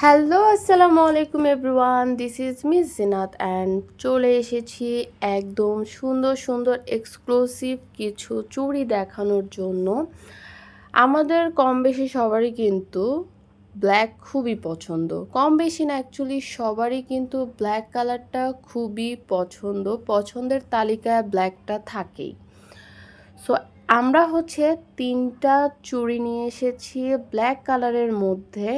Hello, আসসালামু আলাইকুম everyone, this is Miss Zinat and চলে এসেছি একদম সুন্দর সুন্দর এক্সক্লুসিভ কিছু চুড়ি দেখানোর জন্য। আমাদের কম বেশি সবারই কিন্তু ব্ল্যাক খুবই পছন্দ, কম বেশি না অ্যাকচুয়ালি সবারই কিন্তু ব্ল্যাক কালারটা খুবই পছন্দের তালিকায় ব্ল্যাকটা থাকেই। সো আমরা হচ্ছে ৩টা চুড়ি নিয়ে এসেছি ব্ল্যাক কালারের মধ্যে,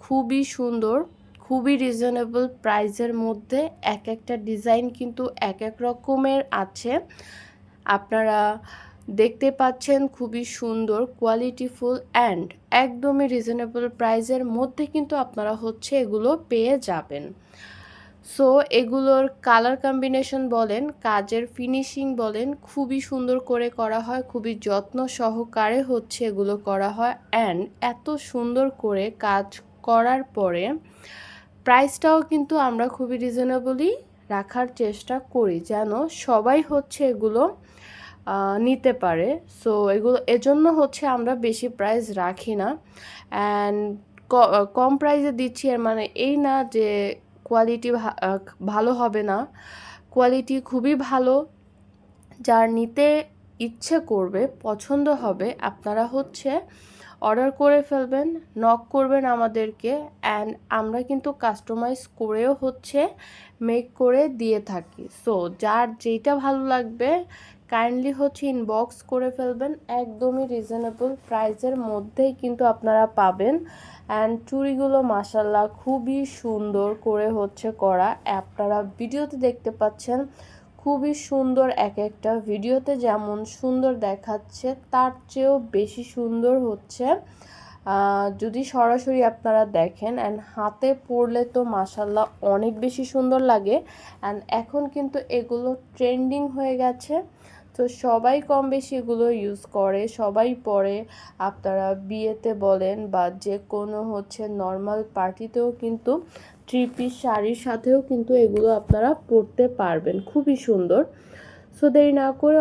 খুবই সুন্দর, খুবই রিজনেবল প্রাইসের মধ্যে। এক একটা ডিজাইন কিন্তু এক এক রকমের আছে, আপনারা দেখতে পাচ্ছেন, খুবই সুন্দর কোয়ালিটিফুল অ্যান্ড একদমই রিজনেবল প্রাইসের মধ্যে কিন্তু আপনারা হচ্ছে এগুলো পেয়ে যাবেন। সো এগুলোর কালার কম্বিনেশন বলেন, কাজের ফিনিশিং বলেন, খুবই সুন্দর করে করা হয়, খুবই যত্ন সহকারে হচ্ছে এগুলো করা হয়। অ্যান্ড এত সুন্দর করে কাজ করার পরে প্রাইসটাও কিন্তু আমরা খুবই রিজনেবলই রাখার চেষ্টা করি, যেন সবাই হচ্ছে এগুলো নিতে পারে। সো এগুলো এজন্য হচ্ছে আমরা বেশি প্রাইস রাখি না, অ্যান্ড কম প্রাইসে দিচ্ছি এর মানে এই না যে কোয়ালিটি ভালো হবে না। কোয়ালিটি খুবই ভালো, যার নিতে ইচ্ছে করবে, পছন্দ হবে, আপনারা হচ্ছে অর্ডার করে ফেলবেন, নক করবেন আমাদেরকে, অ্যান্ড আমরা কিন্তু কাস্টমাইজ করেও হচ্ছে মেক করে দিয়ে থাকি। সো যার যেটা ভালো লাগবে কাইন্ডলি হচ্ছে ইনবক্স করে ফেলবেন, একদমই রিজনেবল প্রাইসের মধ্যেই কিন্তু আপনারা পাবেন। অ্যান্ড চুড়িগুলো মাশাল্লাহ খুবই সুন্দর করে হচ্ছে করা, আপনারা ভিডিওতে দেখতে পাচ্ছেন, খুবই সুন্দর। এক একটা ভিডিওতে যেমন সুন্দর দেখাচ্ছে তার চেয়েও বেশি সুন্দর হচ্ছে যদি সরাসরি আপনারা দেখেন, অ্যান্ড হাতে পরলে তো মাশাল্লাহ অনেক বেশি সুন্দর লাগে। অ্যান্ড এখন কিন্তু এগুলো ট্রেন্ডিং হয়ে গেছে, তো সবাই কম বেশি এগুলো ইউজ করে, সবাই পরে। আপনারা বিয়েতে বলেন বা যে কোনো হচ্ছে নর্মাল পার্টিতেও কিন্তু থ্রি পিস শাড়ির সাথেও কিন্তু এগুলো আপনারা পরতে পারবেন, খুবই সুন্দর। সো দেরি না করে